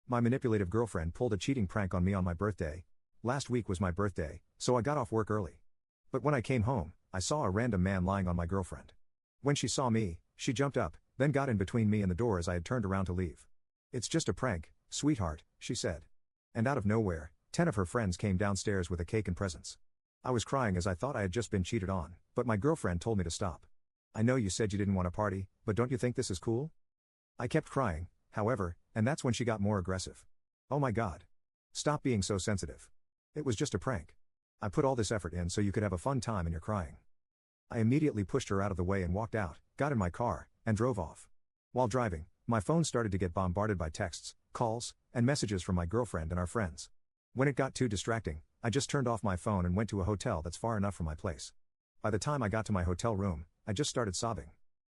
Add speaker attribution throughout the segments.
Speaker 1: My manipulative girlfriend pulled a cheating prank on me on my birthday. Last week was my birthday, so I got off work early. But when I came home, I saw a random man lying on my girlfriend. When she saw me, she jumped up, then got in between me and the door as I had turned around to leave. "It's just a prank, sweetheart," she said. And out of nowhere, 10 of her friends came downstairs with a cake and presents. I was crying as I thought I had just been cheated on, but my girlfriend told me to stop. "I know you said you didn't want to party, but don't you think this is cool?" I kept crying, however, and that's when she got more aggressive. "Oh my God. Stop being so sensitive. It was just a prank. I put all this effort in so you could have a fun time and you're crying." I immediately pushed her out of the way and walked out, got in my car, and drove off. While driving, my phone started to get bombarded by texts, calls, and messages from my girlfriend and our friends. When it got too distracting, I just turned off my phone and went to a hotel that's far enough from my place. By the time I got to my hotel room, I just started sobbing.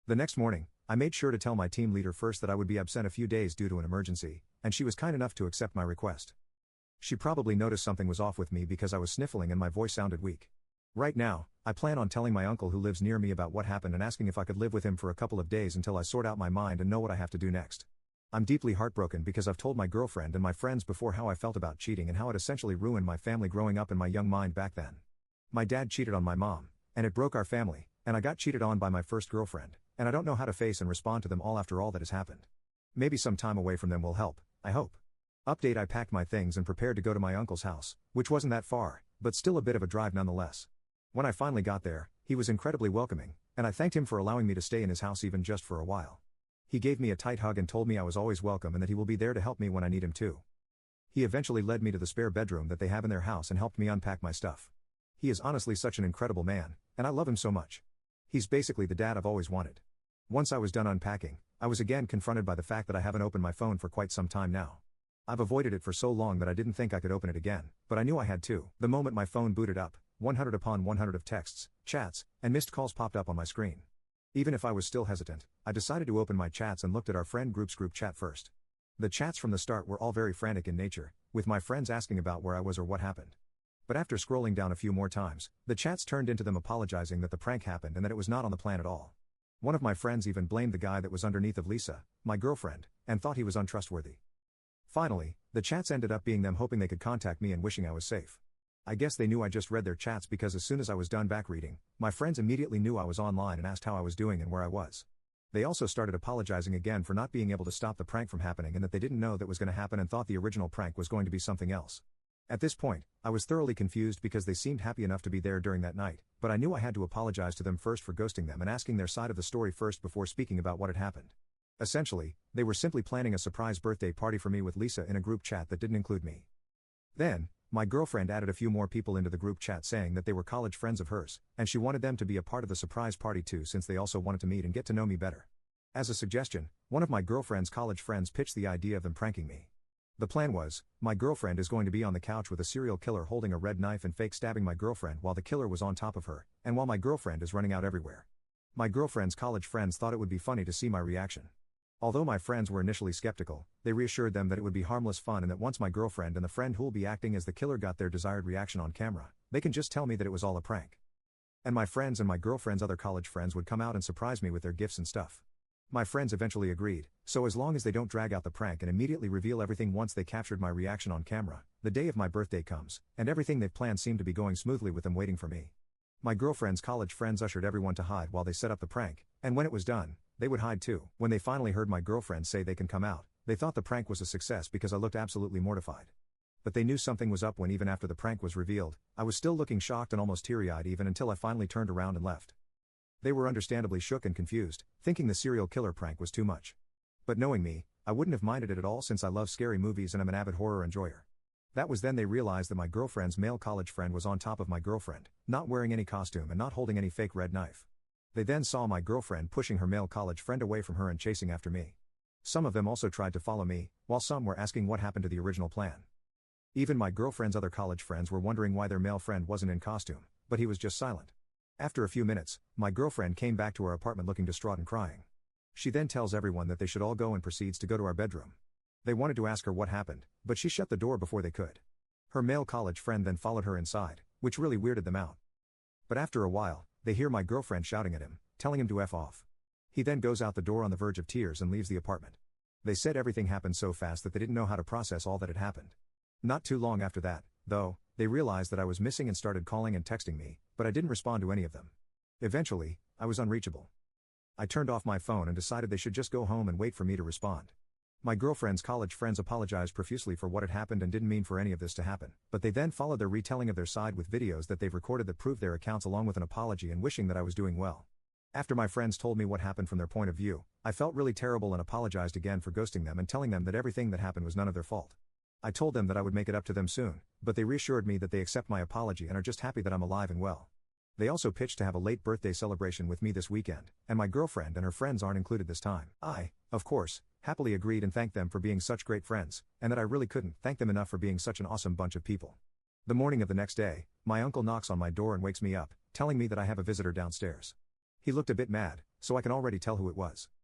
Speaker 1: The next morning, I made sure to tell my team leader first that I would be absent a few days due to an emergency, and she was kind enough to accept my request. She probably noticed something was off with me because I was sniffling and my voice sounded weak. Right now, I plan on telling my uncle who lives near me about what happened and asking if I could live with him for a couple of days until I sort out my mind and know what I have to do next. I'm deeply heartbroken because I've told my girlfriend and my friends before how I felt about cheating and how it essentially ruined my family growing up in my young mind back then. My dad cheated on my mom, and it broke our family, and I got cheated on by my first girlfriend, and I don't know how to face and respond to them all after all that has happened. Maybe some time away from them will help, I hope. Update: I packed my things and prepared to go to my uncle's house, which wasn't that far, but still a bit of a drive nonetheless. When I finally got there, he was incredibly welcoming, and I thanked him for allowing me to stay in his house even just for a while. He gave me a tight hug and told me I was always welcome and that he will be there to help me when I need him too. He eventually led me to the spare bedroom that they have in their house and helped me unpack my stuff. He is honestly such an incredible man, and I love him so much. He's basically the dad I've always wanted. Once I was done unpacking, I was again confronted by the fact that I haven't opened my phone for quite some time now. I've avoided it for so long that I didn't think I could open it again, but I knew I had to. The moment my phone booted up, 100 upon 100 of texts, chats, and missed calls popped up on my screen. Even if I was still hesitant, I decided to open my chats and looked at our friend group's group chat first. The chats from the start were all very frantic in nature, with my friends asking about where I was or what happened. But after scrolling down a few more times, the chats turned into them apologizing that the prank happened and that it was not on the plan at all. One of my friends even blamed the guy that was underneath of Lisa, my girlfriend, and thought he was untrustworthy. Finally, the chats ended up being them hoping they could contact me and wishing I was safe. I guess they knew I just read their chats because as soon as I was done back reading, my friends immediately knew I was online and asked how I was doing and where I was. They also started apologizing again for not being able to stop the prank from happening and that they didn't know that was going to happen and thought the original prank was going to be something else. At this point, I was thoroughly confused because they seemed happy enough to be there during that night, but I knew I had to apologize to them first for ghosting them and asking their side of the story first before speaking about what had happened. Essentially, they were simply planning a surprise birthday party for me with Lisa in a group chat that didn't include me. Then, my girlfriend added a few more people into the group chat saying that they were college friends of hers, and she wanted them to be a part of the surprise party too since they also wanted to meet and get to know me better. As a suggestion, one of my girlfriend's college friends pitched the idea of them pranking me. The plan was, my girlfriend is going to be on the couch with a serial killer holding a red knife and fake stabbing my girlfriend while the killer was on top of her, and while my girlfriend is running out everywhere. My girlfriend's college friends thought it would be funny to see my reaction. Although my friends were initially skeptical, they reassured them that it would be harmless fun and that once my girlfriend and the friend who'll be acting as the killer got their desired reaction on camera, they can just tell me that it was all a prank. And my friends and my girlfriend's other college friends would come out and surprise me with their gifts and stuff. My friends eventually agreed, so as long as they don't drag out the prank and immediately reveal everything once they captured my reaction on camera, the day of my birthday comes, and everything they've planned seemed to be going smoothly with them waiting for me. My girlfriend's college friends ushered everyone to hide while they set up the prank, and when it was done, they would hide too. When they finally heard my girlfriend say they can come out, they thought the prank was a success because I looked absolutely mortified. But they knew something was up when even after the prank was revealed, I was still looking shocked and almost teary-eyed even until I finally turned around and left. They were understandably shook and confused, thinking the serial killer prank was too much. But knowing me, I wouldn't have minded it at all since I love scary movies and I'm an avid horror enjoyer. That was then they realized that my girlfriend's male college friend was on top of my girlfriend, not wearing any costume and not holding any fake red knife. They then saw my girlfriend pushing her male college friend away from her and chasing after me. Some of them also tried to follow me, while some were asking what happened to the original plan. Even my girlfriend's other college friends were wondering why their male friend wasn't in costume, but he was just silent. After a few minutes, my girlfriend came back to our apartment looking distraught and crying. She then tells everyone that they should all go and proceeds to go to our bedroom. They wanted to ask her what happened, but she shut the door before they could. Her male college friend then followed her inside, which really weirded them out. But after a while, they hear my girlfriend shouting at him, telling him to F off. He then goes out the door on the verge of tears and leaves the apartment. They said everything happened so fast that they didn't know how to process all that had happened. Not too long after that, though, they realized that I was missing and started calling and texting me, but I didn't respond to any of them. Eventually, I was unreachable. I turned off my phone and decided they should just go home and wait for me to respond. My girlfriend's college friends apologized profusely for what had happened and didn't mean for any of this to happen, but they then followed their retelling of their side with videos that they've recorded that proved their accounts along with an apology and wishing that I was doing well. After my friends told me what happened from their point of view, I felt really terrible and apologized again for ghosting them and telling them that everything that happened was none of their fault. I told them that I would make it up to them soon, but they reassured me that they accept my apology and are just happy that I'm alive and well. They also pitched to have a late birthday celebration with me this weekend, and my girlfriend and her friends aren't included this time. I, of course, happily agreed and thanked them for being such great friends, and that I really couldn't thank them enough for being such an awesome bunch of people. The morning of the next day, my uncle knocks on my door and wakes me up, telling me that I have a visitor downstairs. He looked a bit mad, so I can already tell who it was.